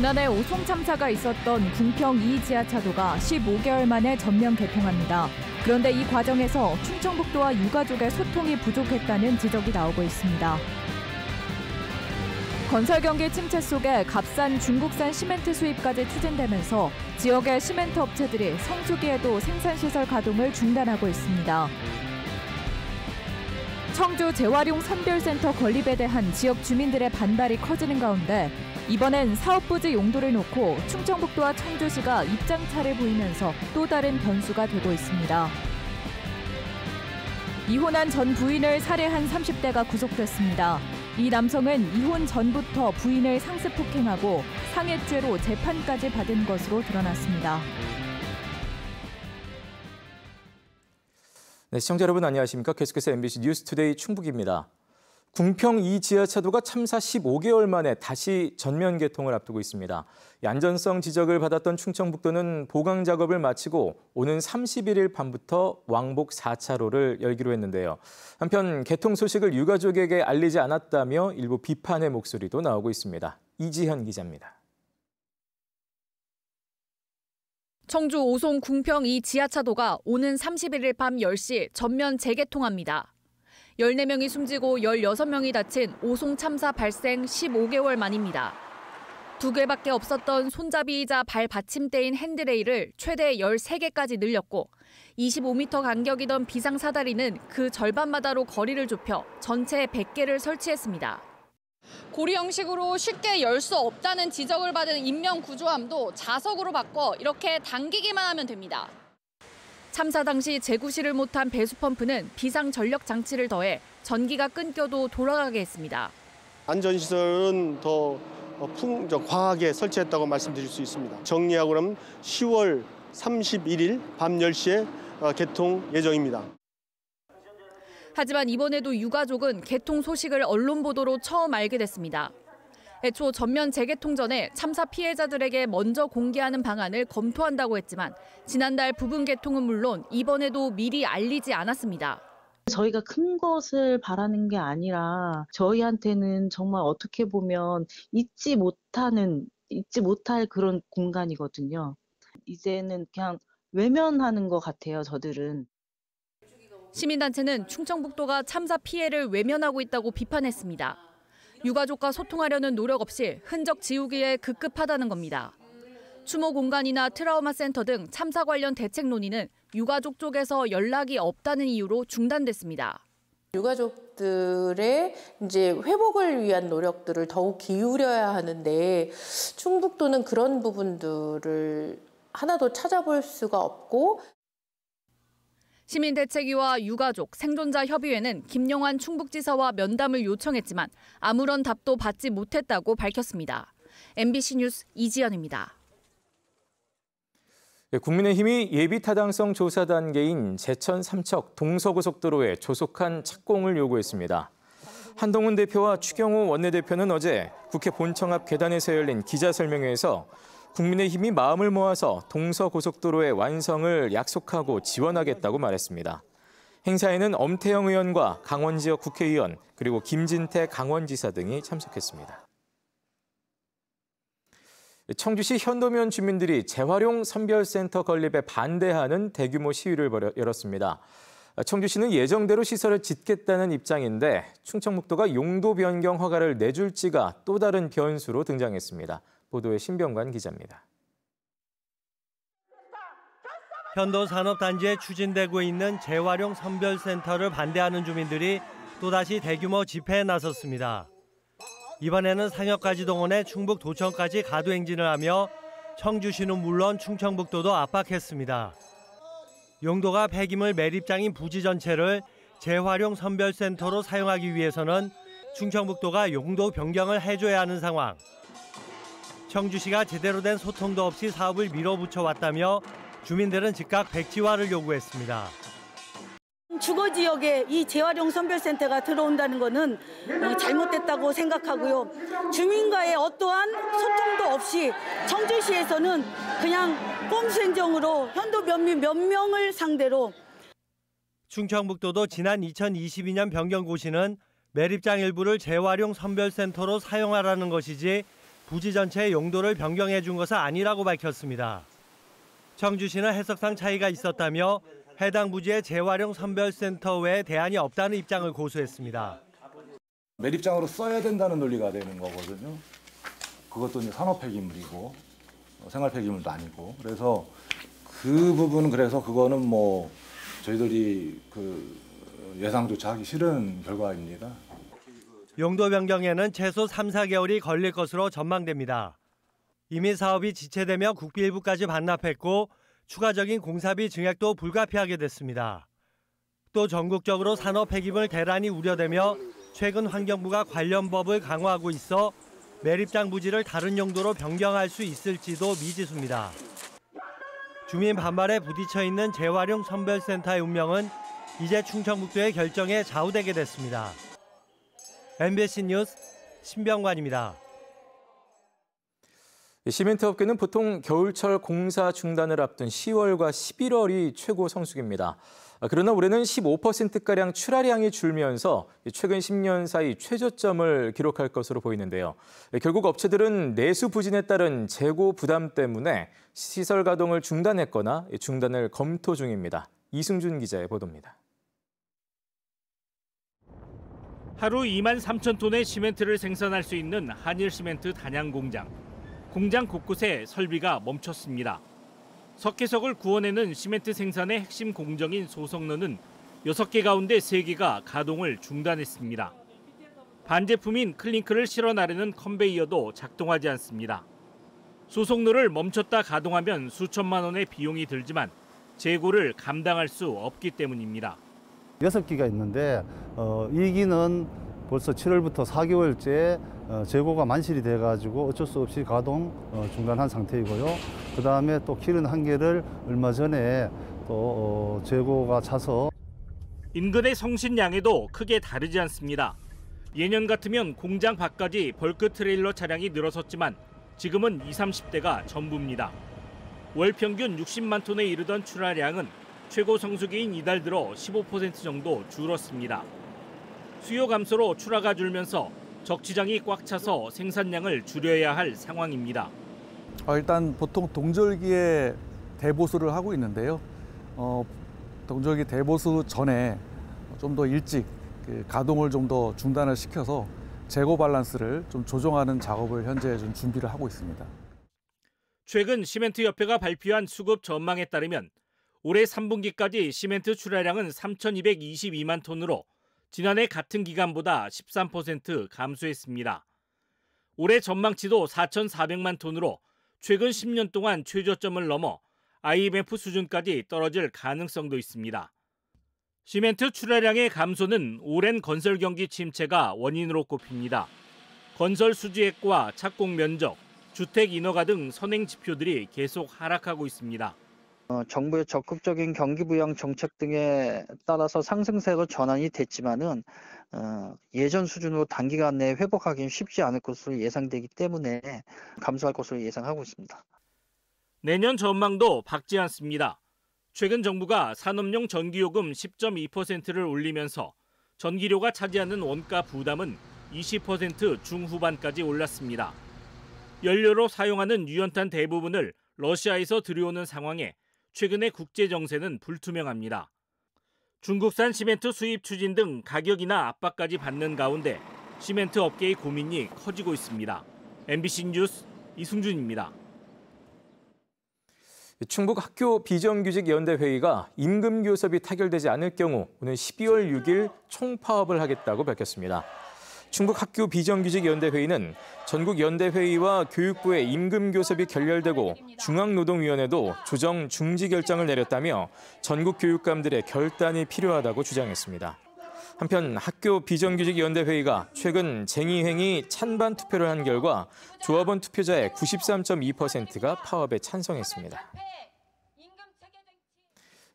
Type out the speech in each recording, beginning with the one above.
지난해 오송 참사가 있었던 궁평 2 지하차도가 15개월 만에 전면 개통합니다. 그런데 이 과정에서 충청북도와 유가족의 소통이 부족했다는 지적이 나오고 있습니다. 건설 경기 침체 속에 값싼 중국산 시멘트 수입까지 추진되면서 지역의 시멘트 업체들이 성수기에도 생산시설 가동을 중단하고 있습니다. 청주 재활용 선별센터 건립에 대한 지역 주민들의 반발이 커지는 가운데 이번엔 사업부지 용도를 놓고 충청북도와 청주시가 입장차를 보이면서 또 다른 변수가 되고 있습니다. 이혼한 전 부인을 살해한 30대가 구속됐습니다. 이 남성은 이혼 전부터 부인을 상습 폭행하고 상해죄로 재판까지 받은 것으로 드러났습니다. 네, 시청자 여러분 안녕하십니까? 계속해서 MBC 뉴스투데이 충북입니다. 궁평 2 지하차도가 참사 15개월 만에 다시 전면 개통을 앞두고 있습니다. 안전성 지적을 받았던 충청북도는 보강 작업을 마치고 오는 31일 밤부터 왕복 4차로를 열기로 했는데요. 한편 개통 소식을 유가족에게 알리지 않았다며 일부 비판의 목소리도 나오고 있습니다. 이지현 기자입니다. 청주 오송 궁평 2 지하차도가 오는 31일 밤 10시 전면 재개통합니다. 14명이 숨지고 16명이 다친 오송 참사 발생 15개월 만입니다. 2개밖에 없었던 손잡이이자 발 받침대인 핸드레일을 최대 13개까지 늘렸고 25m 간격이던 비상사다리는 그 절반마다로 거리를 좁혀 전체 100개를 설치했습니다. 고리 형식으로 쉽게 열 수 없다는 지적을 받은 인명 구조함도 자석으로 바꿔 이렇게 당기기만 하면 됩니다. 참사 당시 재구시를 못한 배수펌프는 비상 전력 장치를 더해 전기가 끊겨도 돌아가게 했습니다. 안전시설은 더 과하게 설치했다고 말씀드릴 수 있습니다. 정리하고 그러면 10월 31일 밤 10시에 개통 예정입니다. 하지만 이번에도 유가족은 개통 소식을 언론 보도로 처음 알게 됐습니다. 애초 전면 재개통 전에 참사 피해자들에게 먼저 공개하는 방안을 검토한다고 했지만 지난달 부분 개통은 물론 이번에도 미리 알리지 않았습니다. 저희가 큰 것을 바라는 게 아니라 저희한테는 정말 어떻게 보면 잊지 못할 그런 공간이거든요. 이제는 그냥 외면하는 것 같아요, 저들은. 시민단체는 충청북도가 참사 피해를 외면하고 있다고 비판했습니다. 유가족과 소통하려는 노력 없이 흔적 지우기에 급급하다는 겁니다. 추모 공간이나 트라우마 센터 등 참사 관련 대책 논의는 유가족 쪽에서 연락이 없다는 이유로 중단됐습니다. 유가족들의 이제 회복을 위한 노력들을 더욱 기울여야 하는데 충북도는 그런 부분들을 하나도 찾아볼 수가 없고. 시민대책위와 유가족, 생존자협의회는 김용환 충북지사와 면담을 요청했지만 아무런 답도 받지 못했다고 밝혔습니다. MBC 뉴스 이지연입니다. 국민의힘이 예비타당성 조사 단계인 제천 삼척 동서고속도로에 조속한 착공을 요구했습니다. 한동훈 대표와 추경호 원내대표는 어제 국회 본청 앞 계단에서 열린 기자설명회에서 국민의힘이 마음을 모아서 동서고속도로의 완성을 약속하고 지원하겠다고 말했습니다. 행사에는 엄태영 의원과 강원 지역 국회의원 그리고 김진태 강원지사 등이 참석했습니다. 청주시 현도면 주민들이 재활용 선별센터 건립에 반대하는 대규모 시위를 열었습니다. 청주시는 예정대로 시설을 짓겠다는 입장인데 충청북도가 용도 변경 허가를 내줄지가 또 다른 변수로 등장했습니다. 보도에 신병관 기자입니다. 현도산업단지에 추진되고 있는 재활용 선별센터를 반대하는 주민들이 또다시 대규모 집회에 나섰습니다. 이번에는 상역까지 동원해 충북도청까지 가두행진을 하며 청주시는 물론 충청북도도 압박했습니다. 용도가 폐기물 매립장인 부지 전체를 재활용 선별센터로 사용하기 위해서는 충청북도가 용도 변경을 해줘야 하는 상황. 청주시가 제대로 된 소통도 없이 사업을 밀어붙여왔다며 주민들은 즉각 백지화를 요구했습니다. 주거 지역에 이 재활용 선별센터가 들어온다는 것은 잘못됐다고 생각하고요. 주민과의 어떠한 소통도 없이 청주시에서는 그냥 꼼수행정으로 현도 면민 몇 명을 상대로. 충청북도도 지난 2022년 변경 고시는 매립장 일부를 재활용 선별센터로 사용하라는 것이지 부지 전체의 용도를 변경해 준 것은 아니라고 밝혔습니다. 청주시는 해석상 차이가 있었다며 해당 부지의 재활용 선별센터 외에 대안이 없다는 입장을 고수했습니다. 매립장으로 써야 된다는 논리가 되는 거거든요. 그것도 이제 산업 폐기물이고 생활 폐기물도 아니고, 그래서 그 부분은 그거는 뭐 저희들이 예상조차 하기 싫은 결과입니다. 용도 변경에는 최소 3, 4개월이 걸릴 것으로 전망됩니다. 이미 사업이 지체되며 국비일부까지 반납했고 추가적인 공사비 증액도 불가피하게 됐습니다. 또 전국적으로 산업 폐기물 대란이 우려되며 최근 환경부가 관련 법을 강화하고 있어 매립장 부지를 다른 용도로 변경할 수 있을지도 미지수입니다. 주민 반발에 부딪혀 있는 재활용 선별센터의 운명은 이제 충청북도의 결정에 좌우되게 됐습니다. MBC 뉴스 신병관입니다. 시멘트 업계는 보통 겨울철 공사 중단을 앞둔 10월과 11월이 최고 성수기입니다. 그러나 올해는 15%가량 출하량이 줄면서 최근 10년 사이 최저점을 기록할 것으로 보이는데요. 결국 업체들은 내수 부진에 따른 재고 부담 때문에 시설 가동을 중단했거나 중단을 검토 중입니다. 이승준 기자의 보도입니다. 하루 2만 3천 톤의 시멘트를 생산할 수 있는 한일시멘트 단양 공장. 공장 곳곳에 설비가 멈췄습니다. 석회석을 구워내는 시멘트 생산의 핵심 공정인 소속로는 6개 가운데 3개가 가동을 중단했습니다. 반제품인 클링크를 실어 나르는 컨베이어도 작동하지 않습니다. 소속로를 멈췄다 가동하면 수천만 원의 비용이 들지만 재고를 감당할 수 없기 때문입니다. 6기가 있는데 2기는 벌써 7월부터 4개월째 재고가 만실이 돼가지고 어쩔 수 없이 가동 중단한 상태이고요. 그다음에 또 기른 1개를 얼마 전에 또 재고가 차서 인근의 성신양에도 크게 다르지 않습니다. 예년 같으면 공장 밖까지 벌크 트레일러 차량이 늘어섰지만 지금은 20, 30대가 전부입니다. 월 평균 60만 톤에 이르던 출하량은 최고 성수기인 이달 들어 15% 정도 줄었습니다. 수요 감소로 출하가 줄면서 적치장이 꽉 차서 생산량을 줄여야 할 상황입니다. 일단 보통 동절기에 대보수를 하고 있는데요. 동절기 대보수 전에 좀 더 일찍 가동을 좀 더 중단을 시켜서 재고 밸런스를 좀 조정하는 작업을 현재 좀 준비를 하고 있습니다. 최근 시멘트협회가 발표한 수급 전망에 따르면 올해 3분기까지 시멘트 출하량은 3,222만 톤으로 지난해 같은 기간보다 13% 감소했습니다. 올해 전망치도 4,400만 톤으로 최근 10년 동안 최저점을 넘어 IMF 수준까지 떨어질 가능성도 있습니다. 시멘트 출하량의 감소는 오랜 건설 경기 침체가 원인으로 꼽힙니다. 건설 수주액과 착공 면적, 주택 인허가 등 선행 지표들이 계속 하락하고 있습니다. 정부의 적극적인 경기 부양 정책 등에 따라서 상승세로 전환이 됐지만은 예전 수준으로 단기간 내에 회복하기는 쉽지 않을 것으로 예상되기 때문에 감소할 것으로 예상하고 있습니다. 내년 전망도 밝지 않습니다. 최근 정부가 산업용 전기요금 10.2%를 올리면서 전기료가 차지하는 원가 부담은 20% 중후반까지 올랐습니다. 연료로 사용하는 유연탄 대부분을 러시아에서 들여오는 상황에 최근의 국제 정세는 불투명합니다. 중국산 시멘트 수입 추진 등 가격이나 압박까지 받는 가운데 시멘트 업계의 고민이 커지고 있습니다. MBC 뉴스 이승준입니다. 충북 학교 비정규직연대회의가 임금 교섭이 타결되지 않을 경우 오는 12월 6일 총파업을 하겠다고 밝혔습니다. 충북 학교 비정규직연대회의는 전국 연대회의와 교육부의 임금 교섭이 결렬되고 중앙노동위원회도 조정 중지 결정을 내렸다며 전국 교육감들의 결단이 필요하다고 주장했습니다. 한편 학교 비정규직연대회의가 최근 쟁의행위 찬반 투표를 한 결과 조합원 투표자의 93.2%가 파업에 찬성했습니다.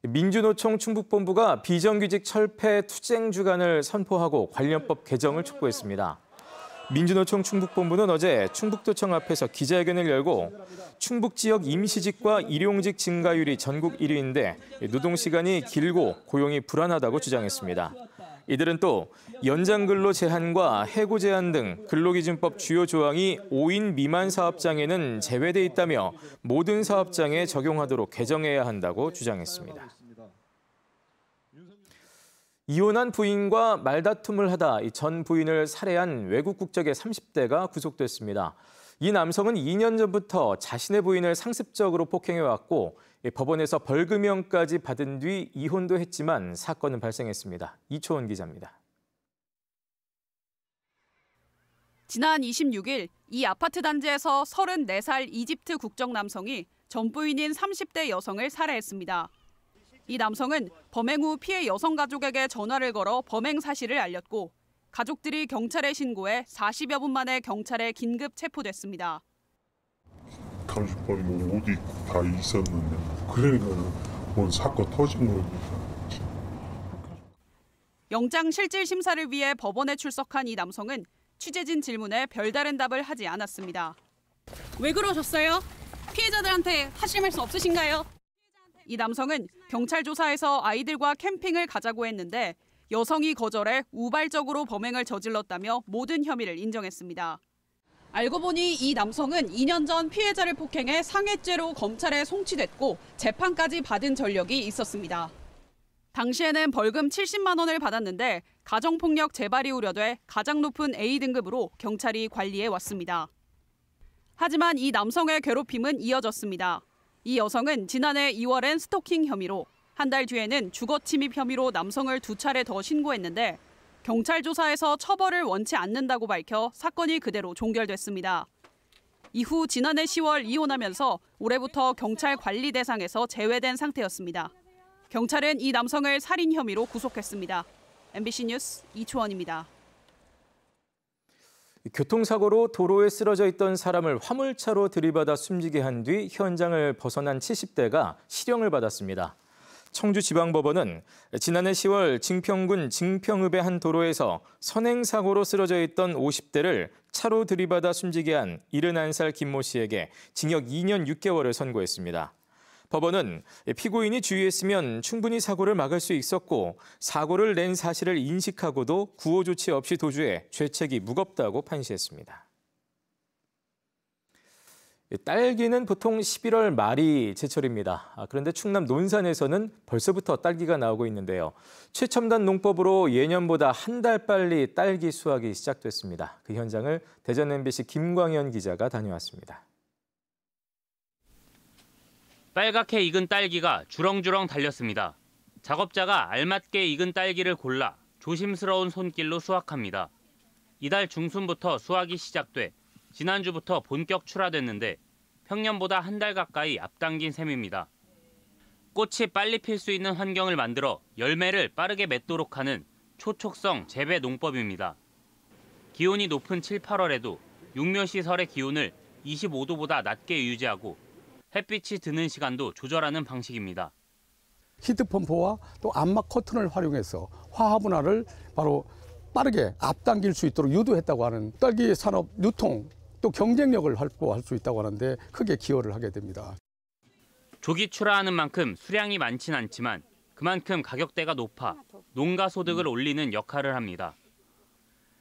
민주노총 충북본부가 비정규직 철폐 투쟁 주간을 선포하고 관련법 개정을 촉구했습니다. 민주노총 충북본부는 어제 충북도청 앞에서 기자회견을 열고 충북 지역 임시직과 일용직 증가율이 전국 1위인데 노동시간이 길고 고용이 불안하다고 주장했습니다. 이들은 또 연장근로 제한과 해고 제한 등 근로기준법 주요 조항이 5인 미만 사업장에는 제외돼 있다며 모든 사업장에 적용하도록 개정해야 한다고 주장했습니다. 이혼한 부인과 말다툼을 하다 전 부인을 살해한 외국 국적의 30대가 구속됐습니다. 이 남성은 2년 전부터 자신의 부인을 상습적으로 폭행해왔고 법원에서 벌금형까지 받은 뒤 이혼도 했지만 사건은 발생했습니다. 이초원 기자입니다. 지난 26일 이 아파트 단지에서 34살 이집트 국적 남성이 전 부인인 30대 여성을 살해했습니다. 이 남성은 범행 후 피해 여성 가족에게 전화를 걸어 범행 사실을 알렸고 가족들이 경찰에 신고해 40여 분 만에 경찰에 긴급 체포됐습니다. 30번이 뭐 옷 입고 다 있었는데 그러니까 뭐 사건 터진 겁니다. 영장 실질 심사를 위해 법원에 출석한 이 남성은 취재진 질문에 별다른 답을 하지 않았습니다. 왜 그러셨어요? 피해자들한테 하실 말씀 없으신가요? 이 남성은 경찰 조사에서 아이들과 캠핑을 가자고 했는데 여성이 거절해 우발적으로 범행을 저질렀다며 모든 혐의를 인정했습니다. 알고 보니 이 남성은 2년 전 피해자를 폭행해 상해죄로 검찰에 송치됐고 재판까지 받은 전력이 있었습니다. 당시에는 벌금 70만 원을 받았는데 가정폭력 재발이 우려돼 가장 높은 A등급으로 경찰이 관리해 왔습니다. 하지만 이 남성의 괴롭힘은 이어졌습니다. 이 여성은 지난해 2월엔 스토킹 혐의로, 한 달 뒤에는 주거 침입 혐의로 남성을 2차례 더 신고했는데 경찰 조사에서 처벌을 원치 않는다고 밝혀 사건이 그대로 종결됐습니다. 이후 지난해 10월 이혼하면서 올해부터 경찰 관리 대상에서 제외된 상태였습니다. 경찰은 이 남성을 살인 혐의로 구속했습니다. MBC 뉴스 이초원입니다. 교통사고로 도로에 쓰러져 있던 사람을 화물차로 들이받아 숨지게 한 뒤 현장을 벗어난 70대가 실형을 받았습니다. 청주지방법원은 지난해 10월 증평군 증평읍의 한 도로에서 선행사고로 쓰러져 있던 50대를 차로 들이받아 숨지게 한 71살 김모 씨에게 징역 2년 6개월을 선고했습니다. 법원은 피고인이 주의했으면 충분히 사고를 막을 수 있었고 사고를 낸 사실을 인식하고도 구호 조치 없이 도주해 죄책이 무겁다고 판시했습니다. 딸기는 보통 11월 말이 제철입니다. 그런데 충남 논산에서는 벌써부터 딸기가 나오고 있는데요. 최첨단 농법으로 예년보다 한 달 빨리 딸기 수확이 시작됐습니다. 그 현장을 대전 MBC 김광현 기자가 다녀왔습니다. 빨갛게 익은 딸기가 주렁주렁 달렸습니다. 작업자가 알맞게 익은 딸기를 골라 조심스러운 손길로 수확합니다. 이달 중순부터 수확이 시작돼 지난주부터 본격 출하됐는데 평년보다 한 달 가까이 앞당긴 셈입니다. 꽃이 빨리 필 수 있는 환경을 만들어 열매를 빠르게 맺도록 하는 초촉성 재배 농법입니다. 기온이 높은 7, 8월에도 육묘시설의 기온을 25도보다 낮게 유지하고 햇빛이 드는 시간도 조절하는 방식입니다. 히트펌프와 또 암막 커튼을 활용해서 화합분할을 바로 빠르게 앞당길 수 있도록 유도했다고 하는 딸기 산업 유통 또 경쟁력을 확보할 수 있다고 하는데 크게 기여를 하게 됩니다. 조기 출하하는 만큼 수량이 많진 않지만 그만큼 가격대가 높아 농가 소득을 올리는 역할을 합니다.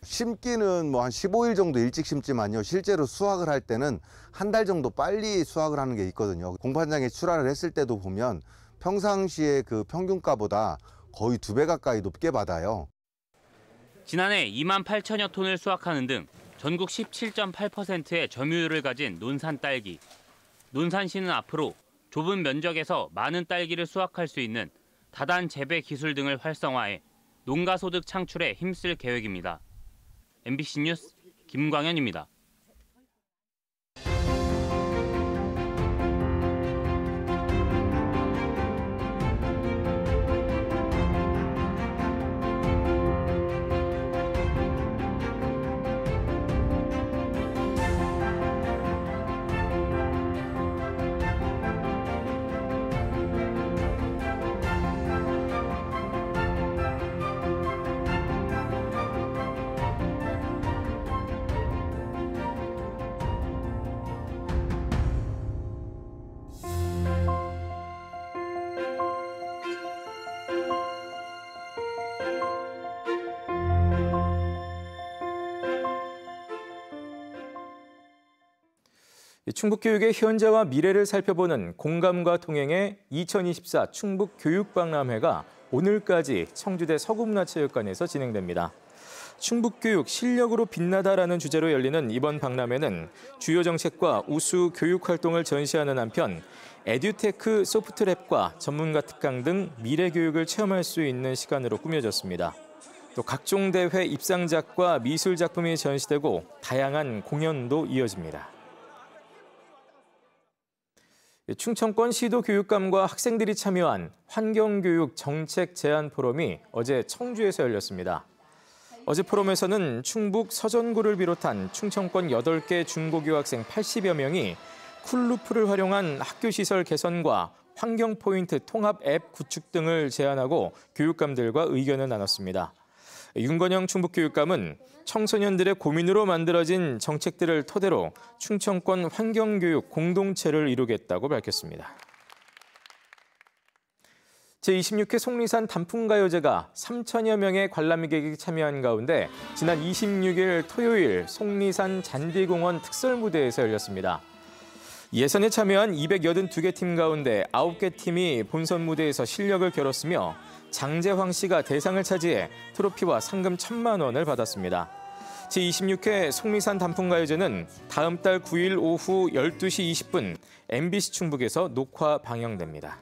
심기는 뭐 한 15일 정도 일찍 심지만요. 실제로 수확을 할 때는 한 달 정도 빨리 수확을 하는 게 있거든요. 공판장에 출하를 했을 때도 보면 평상시에 그 평균가보다 거의 2배 가까이 높게 받아요. 지난해 2만 8천여 톤을 수확하는 등 전국 17.8%의 점유율을 가진 논산 딸기. 논산시는 앞으로 좁은 면적에서 많은 딸기를 수확할 수 있는 다단 재배 기술 등을 활성화해 농가 소득 창출에 힘쓸 계획입니다. MBC 뉴스 김광현입니다. 충북교육의 현재와 미래를 살펴보는 공감과 통행의 2024 충북교육박람회가 오늘까지 청주대 서구문화체육관에서 진행됩니다. 충북교육 실력으로 빛나다라는 주제로 열리는 이번 박람회는 주요 정책과 우수 교육 활동을 전시하는 한편 에듀테크 소프트랩과 전문가 특강 등 미래 교육을 체험할 수 있는 시간으로 꾸며졌습니다. 또 각종 대회 입상작과 미술 작품이 전시되고 다양한 공연도 이어집니다. 충청권 시도교육감과 학생들이 참여한 환경교육 정책 제안 포럼이 어제 청주에서 열렸습니다. 어제 포럼에서는 충북 서전구를 비롯한 충청권 8개 중고교학생 80여 명이 쿨루프를 활용한 학교시설 개선과 환경포인트 통합 앱 구축 등을 제안하고 교육감들과 의견을 나눴습니다. 윤건영 충북교육감은 청소년들의 고민으로 만들어진 정책들을 토대로 충청권 환경교육 공동체를 이루겠다고 밝혔습니다. 제26회 속리산 단풍가요제가 3천여 명의 관람객이 참여한 가운데 지난 26일 토요일 속리산 잔디공원 특설무대에서 열렸습니다. 예선에 참여한 282개 팀 가운데 9개 팀이 본선 무대에서 실력을 겨뤘으며 장재황 씨가 대상을 차지해 트로피와 상금 1,000만 원을 받았습니다. 제26회 속리산 단풍가요제는 다음 달 9일 오후 12시 20분 MBC 충북에서 녹화 방영됩니다.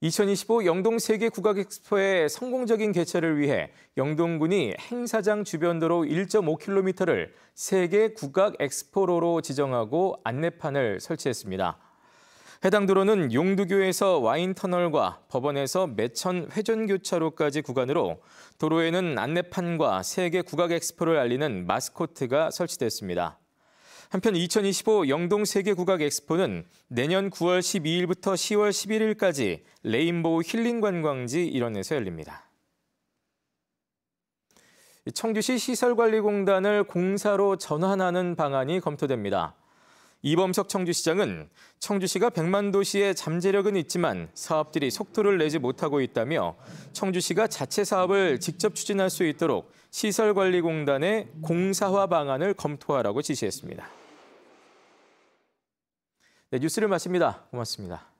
2025 영동 세계국악엑스포의 성공적인 개최를 위해 영동군이 행사장 주변도로 1.5km를 세계국악엑스포로로 지정하고 안내판을 설치했습니다. 해당 도로는 용두교에서 와인터널과 법원에서 매천 회전교차로까지 구간으로 도로에는 안내판과 세계국악엑스포를 알리는 마스코트가 설치됐습니다. 한편 2025 영동 세계국악엑스포는 내년 9월 12일부터 10월 11일까지 레인보우 힐링관광지 일원에서 열립니다. 청주시 시설관리공단을 공사로 전환하는 방안이 검토됩니다. 이범석 청주시장은 청주시가 100만 도시의 잠재력은 있지만 사업들이 속도를 내지 못하고 있다며 청주시가 자체 사업을 직접 추진할 수 있도록 시설관리공단의 공사화 방안을 검토하라고 지시했습니다. 네, 뉴스를 마칩니다. 고맙습니다.